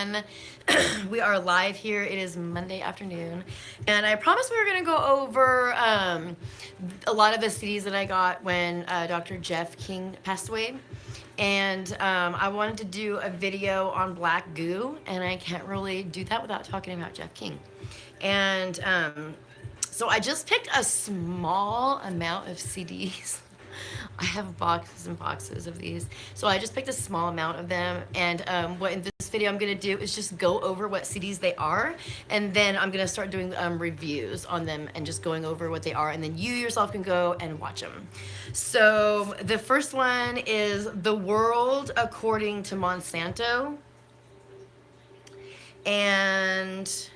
everyone. We are live here. It is Monday afternoon, and I promised we were going to go over a lot of the CDs that I got when Dr. Jeff King passed away. And I wanted to do a video on black goo, and I can't really do that without talking about Jeff King. And so I just picked a small amount of CDs. I have boxes and boxes of these. So I just picked a small amount of them. And what in this video I'm going to do is just go over what CDs they are. And then I'm going to start doing reviews on them and just going over what they are. And then you yourself can go and watch them. So the first one is The World According to Monsanto. And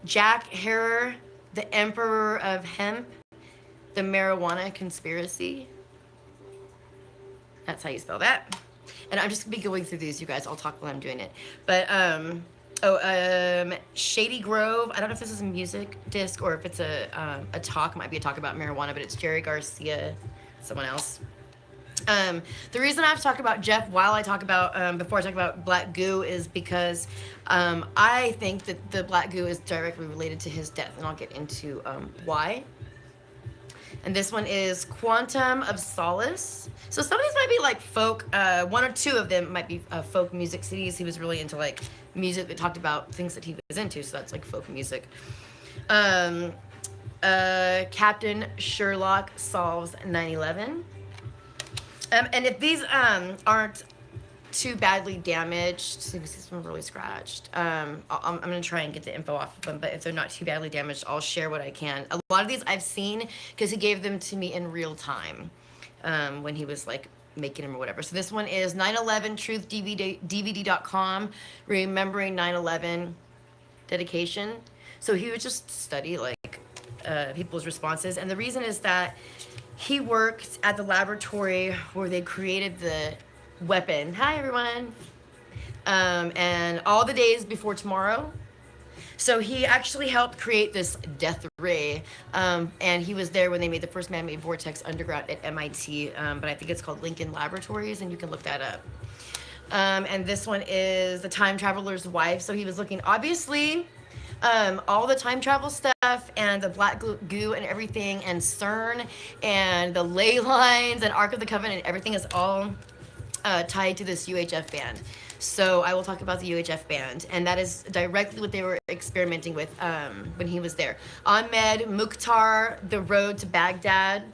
Jack Herer, The Emperor of Hemp. The Marijuana Conspiracy. That's how you spell that. And I'm just gonna be going through these, you guys. I'll talk while I'm doing it. But Shady Grove. I don't know if this is a music disc or if it's a talk. It might be a talk about marijuana, but it's Jerry Garcia, someone else. The reason I've talked about Jeff while I talk about before I talk about black goo is because I think that the black goo is directly related to his death, and I'll get into why. And this one is Quantum of Solace. So some of these might be like folk, one or two of them might be folk music CDs. He was really into like music that talked about things that he was into, so that's like folk music. Captain Sherlock Solves 9/11. And if these aren't too badly damaged, so you can see some really scratched. I'm gonna try and get the info off of them, but if they're not too badly damaged, I'll share what I can. A lot of these I've seen because he gave them to me in real time when he was like making them or whatever. So this one is 9/11 Truth DVD.com, remembering 9/11 dedication. So he would just study like people's responses, and the reason is that he worked at the laboratory where they created the weapon. Hi everyone. And all the days before tomorrow. So he actually helped create this death ray, and he was there when they made the first man-made vortex underground at MIT, but I think it's called Lincoln Laboratories, and you can look that up. And this one is The Time Traveler's Wife. So he was looking, obviously, all the time travel stuff and the black goo and everything, and CERN and the ley lines and Ark of the Covenant, everything is all tied to this UHF band. So I will talk about the UHF band, and that is directly what they were experimenting with when he was there. Ahmed Mukhtar, The Road to Baghdad.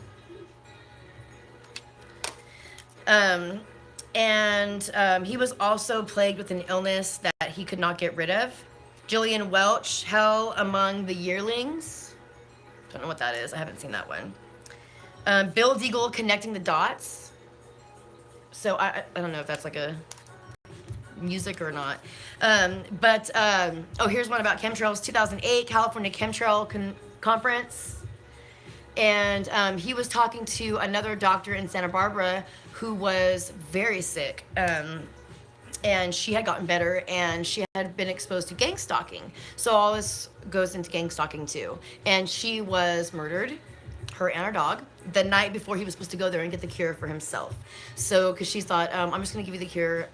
He was also plagued with an illness that he could not get rid of. Gillian Welch, Hell Among the Yearlings. Don't know what that is. I haven't seen that one. Bill Deagle, Connecting the Dots. So I don't know if that's like a music or not. Here's one about chemtrails. 2008 California Chemtrail Conference. And he was talking to another doctor in Santa Barbara who was very sick. And she had gotten better, and she had been exposed to gang stalking. So all this goes into gang stalking too. And she was murdered, her and her dog, the night before he was supposed to go there and get the cure for himself. So, because she thought, I'm just going to give you the cure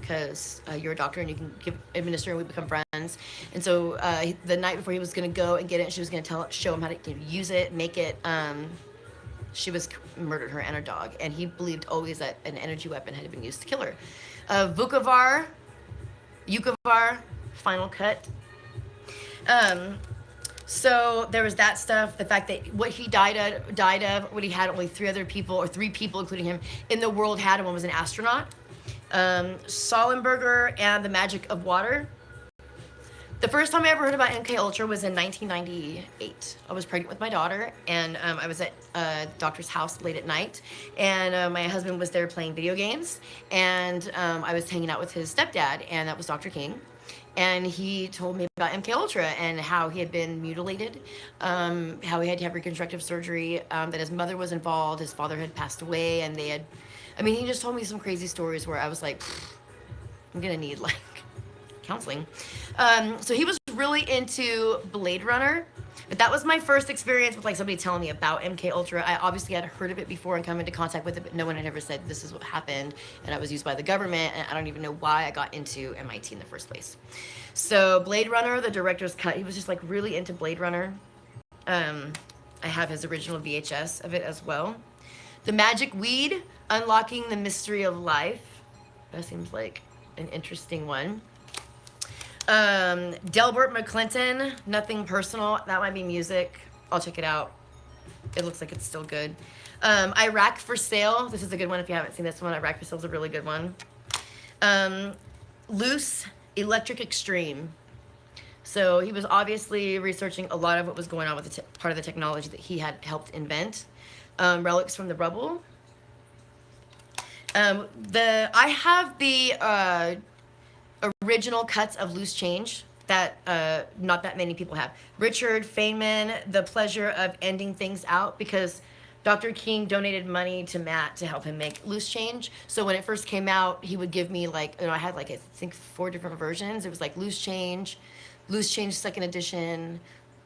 because you're a doctor and you can administer and we become friends. And so the night before he was going to go and get it, she was going to show him how to use it, make it. She was murdered, her and her dog, and he believed always that an energy weapon had been used to kill her. Yukovar, Final Cut. So there was that stuff, the fact that what he died of, what he had, only three people, including him, in the world had, and one was an astronaut. Sullenberger and the Magic of Water. The first time I ever heard about MK Ultra was in 1998. I was pregnant with my daughter, and I was at a doctor's house late at night, and my husband was there playing video games, and I was hanging out with his stepdad, and that was Dr. King. And he told me about MK Ultra and how he had been mutilated, how he had to have reconstructive surgery, that his mother was involved, his father had passed away, and he just told me some crazy stories where I was like, I'm gonna need like counseling. So he was really into Blade Runner, But that was my first experience with like somebody telling me about MK Ultra. I obviously had heard of it before and come into contact with it, but no one had ever said this is what happened, and it was used by the government, and I don't even know why I got into MIT in the first place. So Blade Runner, the director's cut, he was just like really into Blade Runner. I have his original VHS of it as well. The Magic Weed, Unlocking the Mystery of Life. That seems like an interesting one. Delbert McClinton, Nothing Personal. That might be music. I'll check it out. It looks like it's still good. Iraq for Sale. This is a good one if you haven't seen this one. Iraq for Sale is a really good one. Loose, Electric Extreme. So he was obviously researching a lot of what was going on with the part of the technology that he had helped invent. Relics from the Rubble. I have the original cuts of Loose Change that not that many people have. Richard Feynman, The Pleasure of Ending Things Out, because Dr. King donated money to Matt to help him make Loose Change. So when it first came out, he would give me like, I had like I think 4 different versions. It was like Loose Change 2nd edition,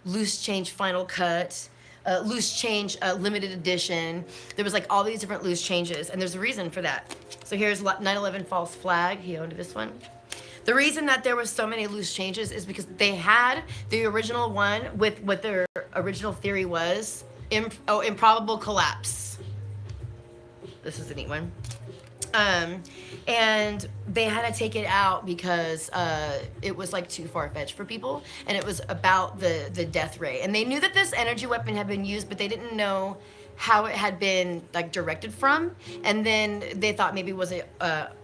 Loose Change Final Cut, Loose Change limited edition. There was like all these different loose changes, and there's a reason for that. So here's 9/11 False Flag. He owned this one. The reason that there was so many loose changes is because they had the original one with what their original theory was, improbable collapse. This is a neat one. And they had to take it out because it was like too far-fetched for people, and it was about the death ray. And they knew that this energy weapon had been used, but they didn't know how it had been like directed from. And then they thought maybe was it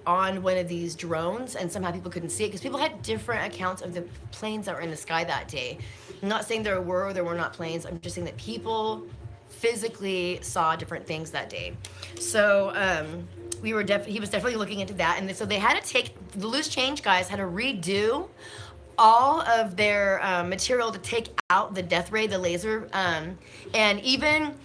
on one of these drones, and somehow people couldn't see it because people had different accounts of the planes that were in the sky that day. I'm not saying there were or there were not planes. I'm just saying that people physically saw different things that day. So he was definitely looking into that, and so they had to take the Loose Change guys had to redo all of their material to take out the death ray, the laser, and even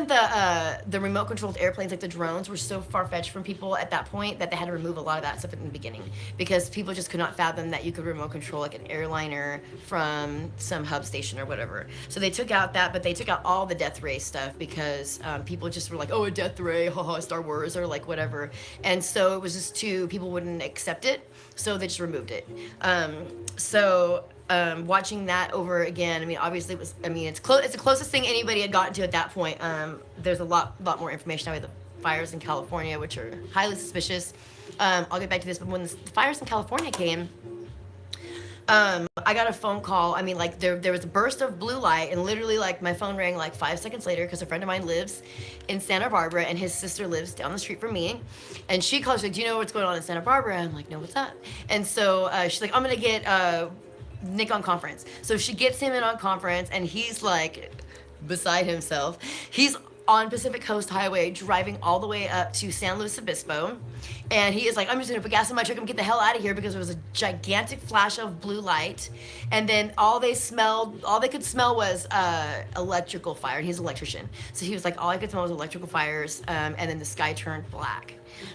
the remote controlled airplanes like the drones were so far-fetched from people at that point that they had to remove a lot of that stuff in the beginning because people just could not fathom that you could remote control like an airliner from some hub station or whatever. So they took out that, but they took out all the death ray stuff because people just were like, oh, a death ray, haha, Star Wars, or like whatever. And so it was just people wouldn't accept it, so they just removed it. Watching that over again, I mean, obviously it's the closest thing anybody had gotten to at that point. There's a lot more information about the fires in California, which are highly suspicious. I'll get back to this, but when the fires in California came, I got a phone call. I mean, like there was a burst of blue light, and literally like my phone rang like 5 seconds later because a friend of mine lives in Santa Barbara and his sister lives down the street from me, and she calls, she's like, do you know what's going on in Santa Barbara? I'm like, no, what's up? And so she's like, I'm gonna get Nick on conference. So she gets him in on conference, and he's like beside himself. He's on Pacific Coast Highway driving all the way up to San Luis Obispo, and he is like, I'm just gonna put gas in my truck and get the hell out of here because there was a gigantic flash of blue light, and then all they could smell was electrical fire, and he's an electrician. So he was like, all I could smell was electrical fires, and then the sky turned black,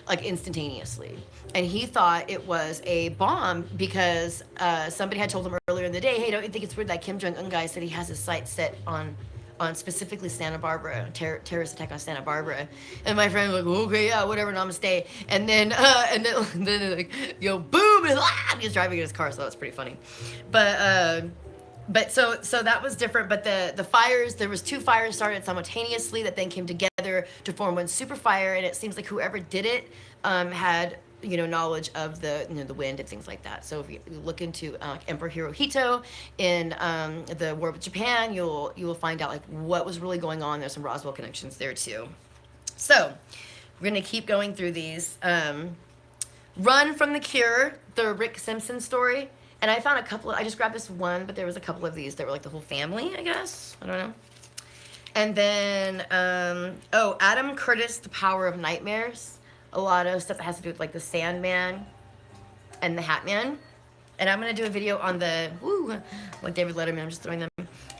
like instantaneously. And he thought it was a bomb because somebody had told him earlier in the day, hey, don't you think it's weird that Kim Jong-un guy said he has his sights set on specifically Santa Barbara, terrorist attack on Santa Barbara. And my friend was like, okay, yeah, whatever, namaste. And then like, yo, boom, and he's driving in his car, so that's pretty funny. But so that was different. But the fires, there was 2 fires started simultaneously that then came together to form one super fire, and it seems like whoever did it had knowledge of the the wind and things like that. So if you look into Emperor Hirohito in the war with Japan, you will find out like what was really going on. There's some Roswell connections there too. So we're gonna keep going through these. Run from the Cure, the Rick Simpson story, and I found a couple. I just grabbed this one, but there was a couple of these that were like the whole family, I guess. I don't know. And then Adam Curtis, The Power of Nightmares. A lot of stuff that has to do with like the Sandman and the Hat Man. And I'm gonna do a video on like David Letterman, I'm just throwing them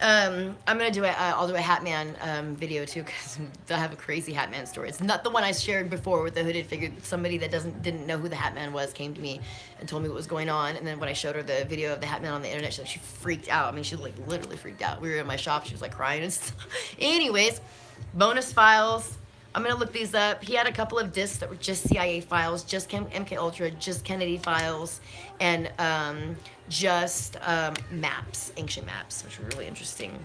I'm gonna do I'll do a Hatman video too, because I have a crazy Hatman story. It's not the one I shared before with the hooded figure. Somebody that didn't know who the Hatman was came to me and told me what was going on. And then when I showed her the video of the Hatman on the internet, she freaked out. I mean, she like literally freaked out. We were in my shop. She was like crying and stuff. Anyways, bonus files. I'm gonna look these up. He had a couple of discs that were just CIA files, just MK Ultra, just Kennedy files, and just maps, ancient maps, which were really interesting.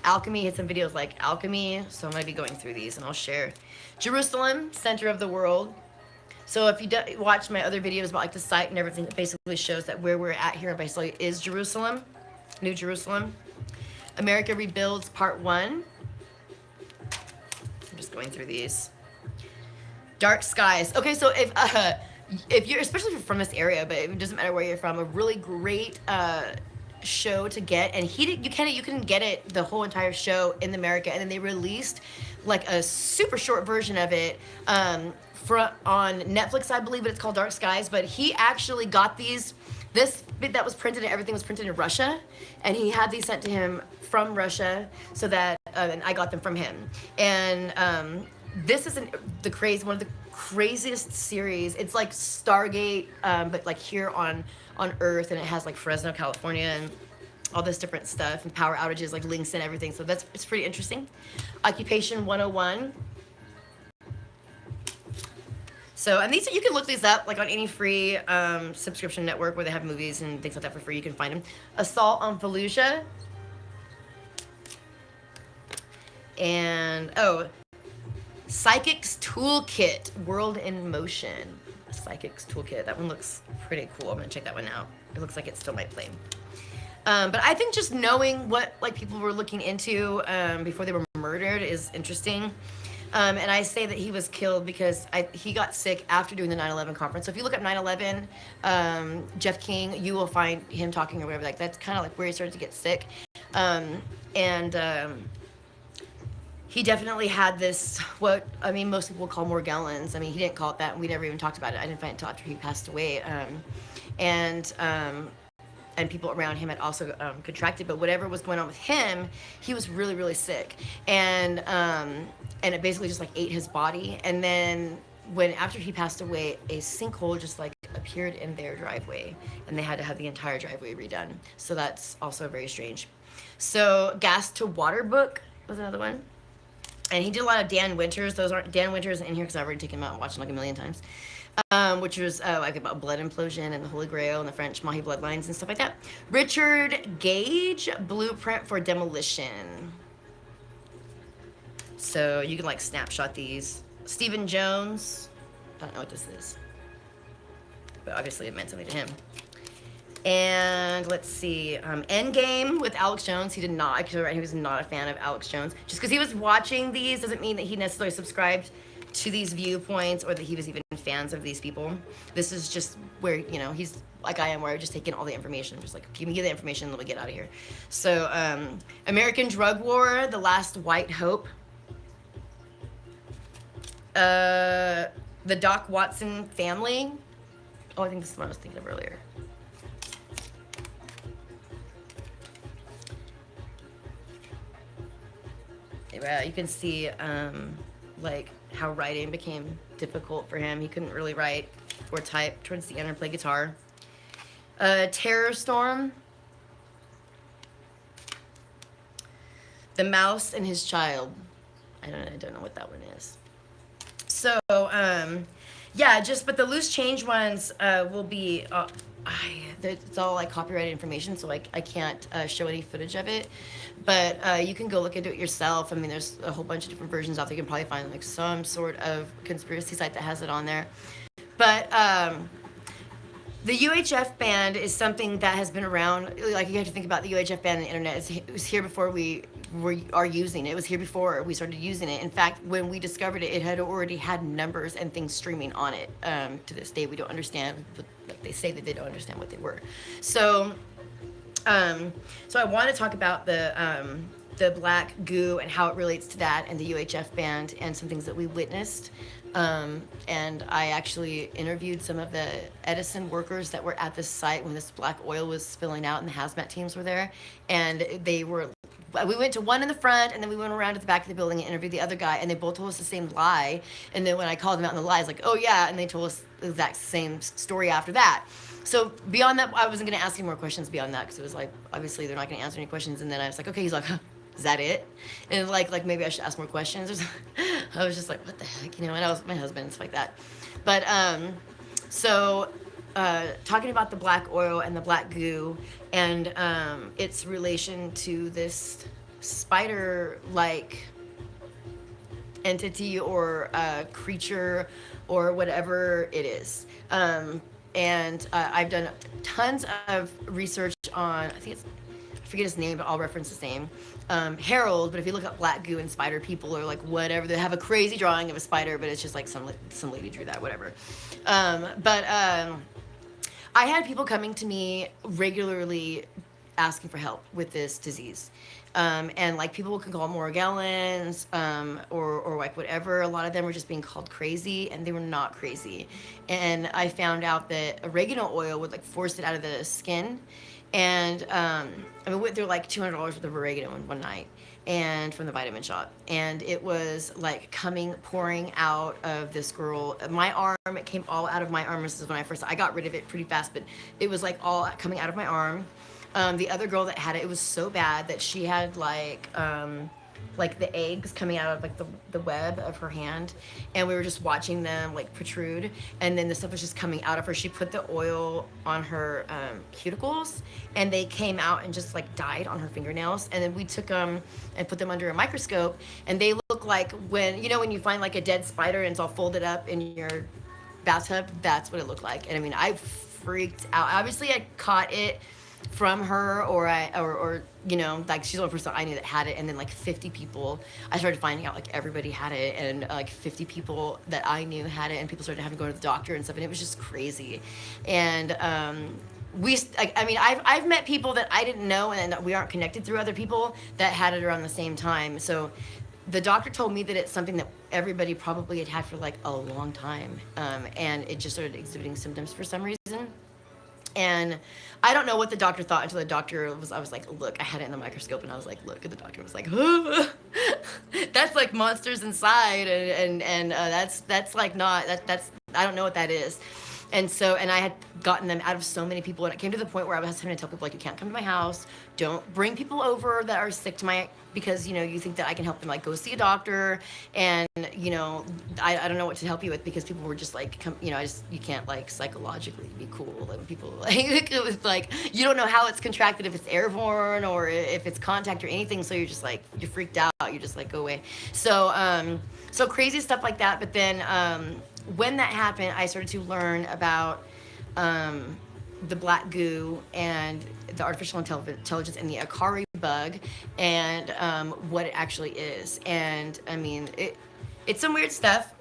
Alchemy, he had some videos like alchemy, so I'm gonna be going through these and I'll share. Jerusalem, center of the world. So if you watch my other videos about like the site and everything, it basically shows that where we're at here basically is Jerusalem, New Jerusalem. America Rebuilds, part 1. I'm just going through these. Dark skies. Okay, so if you're, especially if you're from this area, but it doesn't matter where you're from, a really great show to get, and you can get it, the whole entire show in America, and then they released like a super short version of it on Netflix, I believe, but it's called Dark Skies. But he actually got this bit that was printed, and everything was printed in Russia, and he had these sent to him from Russia, so that and I got them from him. And this is one of the craziest series. It's like Stargate, but like here on Earth, and it has like Fresno, California, and all this different stuff, and power outages, like links and everything. So it's pretty interesting. Occupation 101. So, and these, you can look these up like on any free subscription network where they have movies and things like that for free. You can find them. Assault on Fallujah. And Psychic's Toolkit, World in Motion. Psychic's Toolkit. That one looks pretty cool. I'm gonna check that one out. It looks like it still might play. But I think just knowing what like people were looking into before they were murdered is interesting. And I say that he was killed because he got sick after doing the 9/11 conference. So if you look up 9/11, Jeff King, you will find him talking or whatever. Like that's kind of like where he started to get sick. He definitely had this, what I mean, most people call Morgellons. I mean, he didn't call it that, and we never even talked about it. I didn't find it until after he passed away. And people around him had also contracted, but whatever was going on with him, he was really, really sick. And it basically just like ate his body. And then after he passed away, a sinkhole just like appeared in their driveway, and they had to have the entire driveway redone. So that's also very strange. So Gas to Water book was another one. And he did a lot of Dan Winters. Dan Winters in here because I've already taken him out and watched him like a million times. Which was like about blood implosion and the Holy Grail and the French Mahi bloodlines and stuff like that. Richard Gage, Blueprint for Demolition. So you can like snapshot these. Stephen Jones. I don't know what this is, but obviously it meant something to him. And let's see, Endgame with Alex Jones. He did not, he was not a fan of Alex Jones. Just because he was watching these doesn't mean that he necessarily subscribed to these viewpoints or that he was even fans of these people. This is just where, he's like I am, where I just take in all the information. Just like, give me the information, let me get out of here. So, American Drug War, The Last White Hope. The Doc Watson Family. Oh, I think this is what I was thinking of earlier. You can see like how writing became difficult for him. He couldn't really write or type towards the end or play guitar. Terror Storm. The Mouse and His Child. I don't know what that one is. So yeah, but the loose change ones will be it's all like copyrighted information, so I can't show any footage of it. But you can go look into it yourself. I mean, there's a whole bunch of different versions out there. You can probably find like some sort of conspiracy site that has it on there. But the UHF band is something that has been around. Like, you have to think about the UHF band and the internet. It was here before we are using it. It was here before we started using it. In fact, when we discovered it, it had already had numbers and things streaming on it. To this day, we don't understand. Like, they say that they don't understand what they were. So I want to talk about the black goo and how it relates to that and the UHF band and some things that we witnessed. And I actually interviewed some of the Edison workers that were at this site when this black oil was spilling out and the hazmat teams were there. And we went to one in the front and then we went around to the back of the building and interviewed the other guy, and they both told us the same lie. And then when I called them out in the lie, I was like, oh yeah, and they told us the exact same story after that. So beyond that, I wasn't going to ask any more questions beyond that because it was like, obviously they're not going to answer any questions. And then I was like, okay, he's like, huh, is that it? And like maybe I should ask more questions. I was just like, what the heck, you know? And I was with my husband and stuff like that. But so talking about the black oil and the black goo and its relation to this spider-like entity or creature or whatever it is. And I've done tons of research on, I forget his name, but I'll reference his name. Harold, but if you look up black goo and spider people or like whatever, they have a crazy drawing of a spider, but it's just like some lady drew that, whatever. I had people coming to me regularly asking for help with this disease. And like people can call Morgellons, or like whatever. A lot of them were just being called crazy, and they were not crazy. And I found out that oregano oil would like force it out of the skin. And I went through like $200 worth of oregano in one night, and from the vitamin shop, and it was like pouring out of this girl. My arm, it came all out of my arm. This is when I got rid of it pretty fast, but it was like all coming out of my arm. The other girl that had it, it was so bad that she had like the eggs coming out of like the web of her hand, and we were just watching them like protrude, and then the stuff was just coming out of her. She put the oil on her cuticles, and they came out and just like died on her fingernails. And then we took them and put them under a microscope, and they look like when you find like a dead spider and it's all folded up in your bathtub. That's what it looked like. And I mean, I freaked out. Obviously I caught it from her, or like she's the only person I knew that had it. And then like 50 people, I started finding out like everybody had it, and like 50 people that I knew had it, and people started having to go to the doctor and stuff, and it was just crazy. And I've met people that I didn't know and that we aren't connected through other people that had it around the same time. So the doctor told me that it's something that everybody probably had for like a long time, and it just started exhibiting symptoms for some reason. And I don't know what the doctor thought until I was like, look, I had it in the microscope, and I was like, look, and the doctor was like, that's like monsters inside, and that's like not, that's I don't know what that is. And I had gotten them out of so many people, and it came to the point where I was having to tell people, like, you can't come to my house, don't bring people over that are sick to because, you think that I can help them, like, go see a doctor, and, I don't know what to help you with, because people were just, like, you can't, like, psychologically be cool, and people, like, it was, like, you don't know how it's contracted, if it's airborne, or if it's contact or anything, so you're just, like, you're freaked out, you just, like, go away. So crazy stuff like that, but then, when that happened, I started to learn about the black goo and the artificial intelligence and the Akari bug, and what it actually is. And I mean, it's some weird stuff,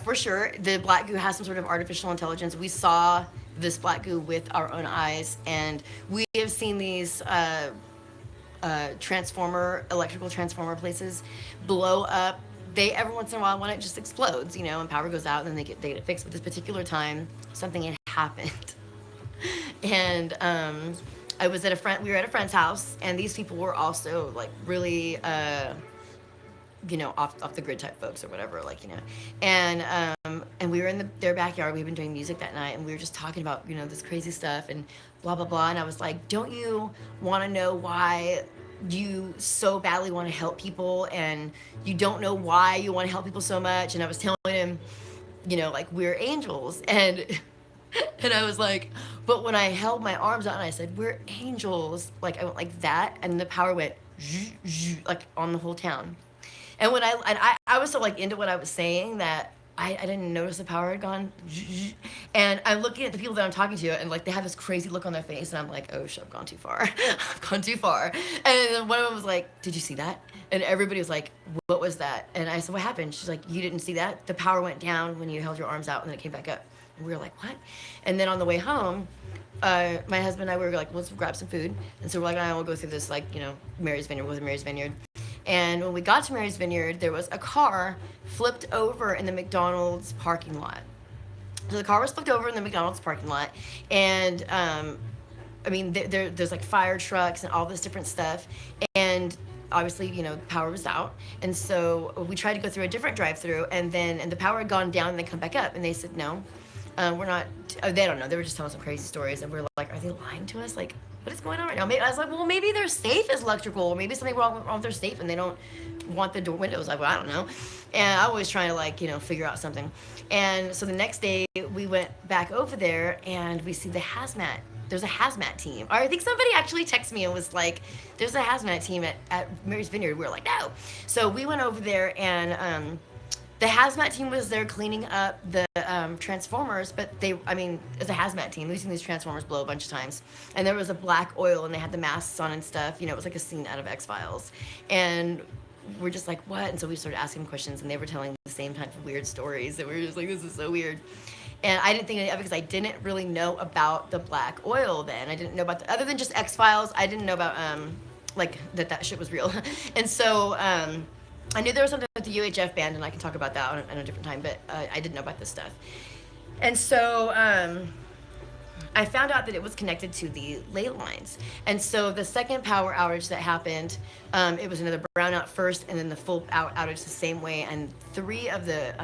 for sure. The black goo has some sort of artificial intelligence. We saw this black goo with our own eyes, and we have seen these electrical transformer places blow up. Every once in a while, when it just explodes, and power goes out, and then they get it fixed. But this particular time, something had happened. And we were at a friend's house, and these people were also like really, off the grid type folks or whatever, and we were in their backyard. We had been doing music that night, and we were just talking about, this crazy stuff and blah, blah, blah. And I was like, don't you want to know why you so badly want to help people, and you don't know why you want to help people so much? And I was telling him, like, we're angels, and I was like, but when I held my arms out and I said, we're angels, like, I went like that, and the power went like on the whole town. And when I was so like into what I was saying that I didn't notice the power had gone. And I'm looking at the people that I'm talking to, and like they have this crazy look on their face, and I'm like, oh shit, I've gone too far. I've gone too far. And then one of them was like, did you see that? And everybody was like, what was that? And I said, what happened? She's like, you didn't see that? The power went down when you held your arms out, and then it came back up. And we were like, what? And then on the way home, my husband and I, we were like, let's grab some food. And so we're like, all right, we'll go through this, like, Mary's Vineyard. Was it Mary's Vineyard? And when we got to Mary's Vineyard, there was a car flipped over in the McDonald's parking lot. So the car was flipped over in the McDonald's parking lot, and I mean, there's like fire trucks and all this different stuff, and obviously, you know, power was out, and so we tried to go through a different drive-through, and the power had gone down, and they come back up, and they said no, we're not. They don't know. They were just telling some crazy stories, and we're like, are they lying to us? Like, what is going on right now? Maybe, I was like, well, maybe their safe is electrical, or maybe something wrong with their safe, and they don't want the door windows. Like, well, I don't know. And I was trying to, like, you know, figure out something. And so the next day we went back over there, and we see the hazmat. There's a hazmat team. Or I think somebody actually texted me and was like, there's a hazmat team at Mary's Vineyard. We were like, no. So we went over there, and the hazmat team was there cleaning up the transformers, but it's a hazmat team. We've seen these transformers blow a bunch of times. And there was a black oil, and they had the masks on and stuff. You know, it was like a scene out of X-Files. And we're just like, what? And so we started asking questions, and they were telling the same type of weird stories. And we were just like, this is so weird. And I didn't think any of it because I didn't really know about the black oil then. I didn't know about other than just X-Files. I didn't know about like that shit was real. And so I knew there was something with the UHF band, and I can talk about that on a different time, but I didn't know about this stuff. And so I found out that it was connected to the ley lines. And so the second power outage that happened, it was another brownout first, and then the full outage the same way, and 3 of the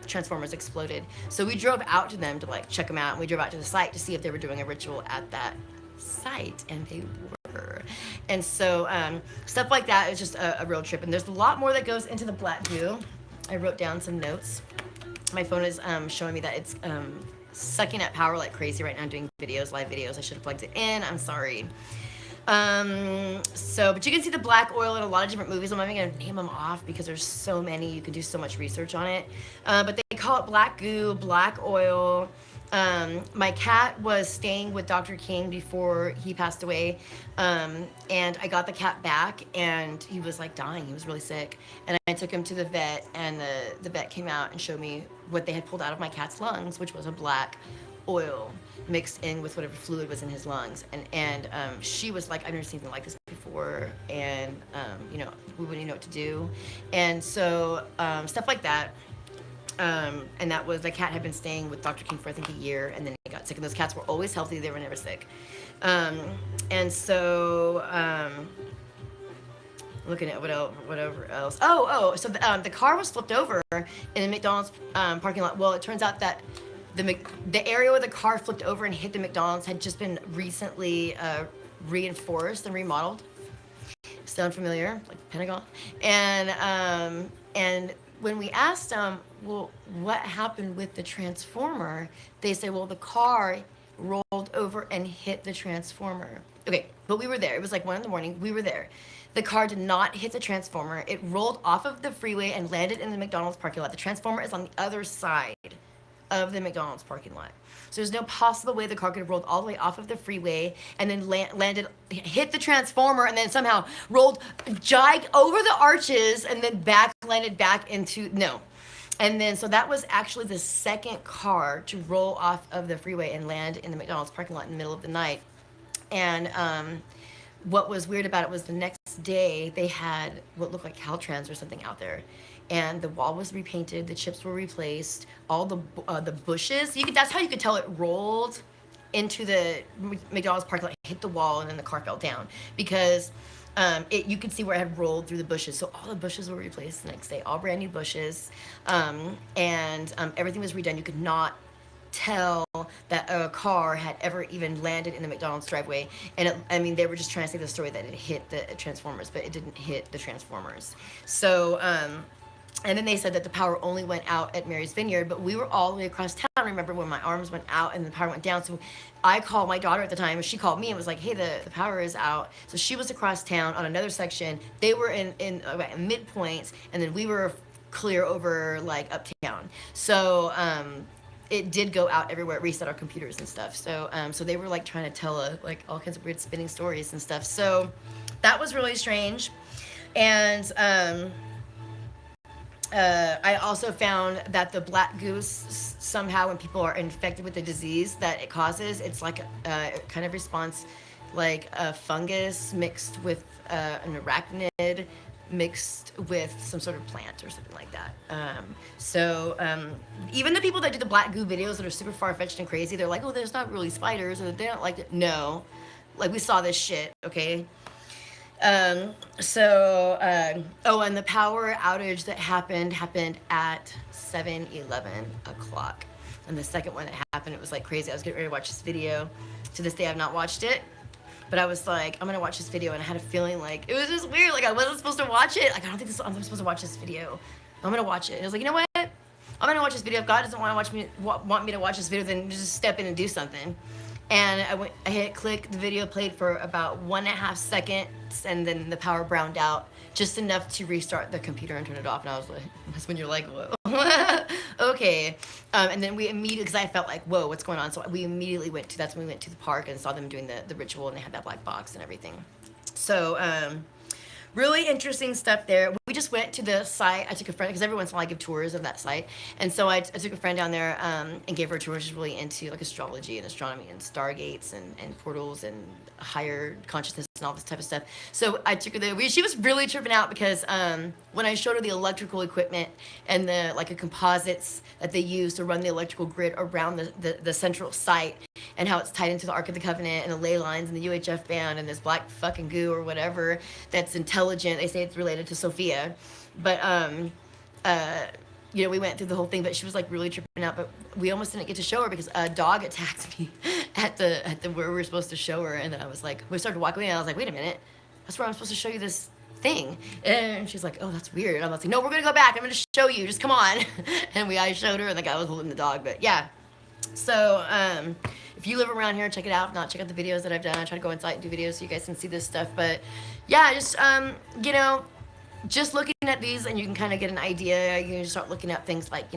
transformers exploded. So we drove out to them to like check them out, and we drove out to the site to see if they were doing a ritual at that site, and they were. And so stuff like that is just a real trip, and there's a lot more that goes into the black goo. I wrote down some notes. My phone is showing me that it's sucking at power like crazy right now. I'm doing videos, live videos. I should have plugged it in. I'm sorry. But you can see the black oil in a lot of different movies. I'm not even gonna name them off because there's so many. You can do so much research on it. But they call it black goo, black oil. My cat was staying with Dr. King before he passed away, and I got the cat back, and he was like dying. He was really sick, and I took him to the vet, and the vet came out and showed me what they had pulled out of my cat's lungs, which was a black oil mixed in with whatever fluid was in his lungs, and she was like, I've never seen anything like this before, and you know, we wouldn't know what to do, and so stuff like that. And that was, the cat had been staying with Dr. King for I think a year, and then he got sick, and those cats were always healthy. They were never sick. And so looking at whatever else. So the car was flipped over in the McDonald's parking lot. Well, it turns out that the area where the car flipped over and hit the McDonald's had just been recently reinforced and remodeled. Sound familiar? Like Pentagon. And when we asked them, well, what happened with the transformer? They say, well, the car rolled over and hit the transformer. Okay, but we were there. It was like 1 a.m. We were there. The car did not hit the transformer. It rolled off of the freeway and landed in the McDonald's parking lot. The transformer is on the other side of the McDonald's parking lot. So there's no possible way the car could have rolled all the way off of the freeway and then hit the transformer, and then somehow rolled, jigged over the arches, and then landed back into, no. And then, so that was actually the second car to roll off of the freeway and land in the McDonald's parking lot in the middle of the night. And what was weird about it was the next day they had what looked like Caltrans or something out there, and the wall was repainted, the chips were replaced, all the bushes. That's how you could tell it rolled into the McDonald's parking lot, hit the wall, and then the car fell down because you could see where it had rolled through the bushes. So all the bushes were replaced the next day, all brand new bushes, and everything was redone. You could not tell that a car had ever even landed in the McDonald's driveway. And they were just trying to say the story that it hit the transformers, but it didn't hit the transformers. So and then they said that the power only went out at Mary's Vineyard, but we were all the way across town. Remember when my arms went out and the power went down? So I called my daughter at the time, and she called me and was like, hey, the power is out. So she was across town on another section. They were in midpoint, and then we were clear over like uptown. So it did go out everywhere. It reset our computers and stuff. So so they were like trying to tell like all kinds of weird spinning stories and stuff. So that was really strange. And I also found that the black goose, somehow when people are infected with the disease that it causes, it's like a kind of response like a fungus mixed with an arachnid mixed with some sort of plant or something like that. Even the people that do the black goo videos that are super far-fetched and crazy, they're like, oh, there's not really spiders, or they don't like it. No, like we saw this shit, okay? Oh, and the power outage that happened at 11 o'clock. And the second one that happened, it was like crazy. I was getting ready to watch this video. To this day, I've not watched it. But I was like, I'm gonna watch this video, and I had a feeling like it was just weird. Like I wasn't supposed to watch it. Like I don't think I'm supposed to watch this video. I'm gonna watch it. And I was like, you know what? I'm gonna watch this video. If God doesn't want me to watch this video, then just step in and do something. And I hit click. The video played for about 1.5 seconds, and then the power browned out just enough to restart the computer and turn it off. And I was like, that's when you're like, whoa. Okay. And then we immediately, because I felt like, whoa, what's going on? So we immediately that's when we went to the park and saw them doing the ritual, and they had that black box and everything. So, really interesting stuff there. We just went to the site. I took a friend, because every once in a while I give tours of that site. And so I took a friend down there and gave her a tour. She's really into like astrology and astronomy and stargates and portals and higher consciousness and all this type of stuff. So I took her there. She was really tripping out because when I showed her the electrical equipment and the like a composites that they use to run the electrical grid around the central site, and how it's tied into the Ark of the Covenant and the ley lines and the UHF band and this black fucking goo or whatever that's intelligent. They say it's related to Sophia. But, we went through the whole thing, but she was like really tripping out. But we almost didn't get to show her because a dog attacked me at the where we were supposed to show her. And then I was like, we started walking away, and I was like, wait a minute, that's where I'm supposed to show you this thing. And she's like, oh, that's weird. And I was like, no, we're going to go back. I'm going to show you. Just come on. And I showed her, and the guy was holding the dog. But yeah. So, if you live around here, check it out. If not, check out the videos that I've done. I try to go inside and do videos so you guys can see this stuff. But yeah, just, just looking at these, and you can kind of get an idea. You can just start looking at things like,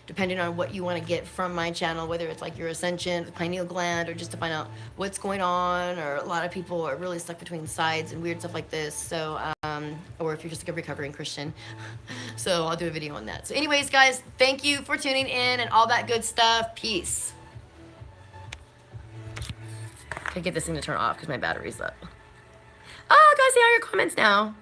depending on what you want to get from my channel, whether it's like your ascension, the pineal gland, or just to find out what's going on. Or a lot of people are really stuck between sides and weird stuff like this. So, or if you're just like a recovering Christian. So I'll do a video on that. So anyways, guys, thank you for tuning in and all that good stuff. Peace. I get this thing to turn off because my battery's up. Oh, guys, see all your comments now.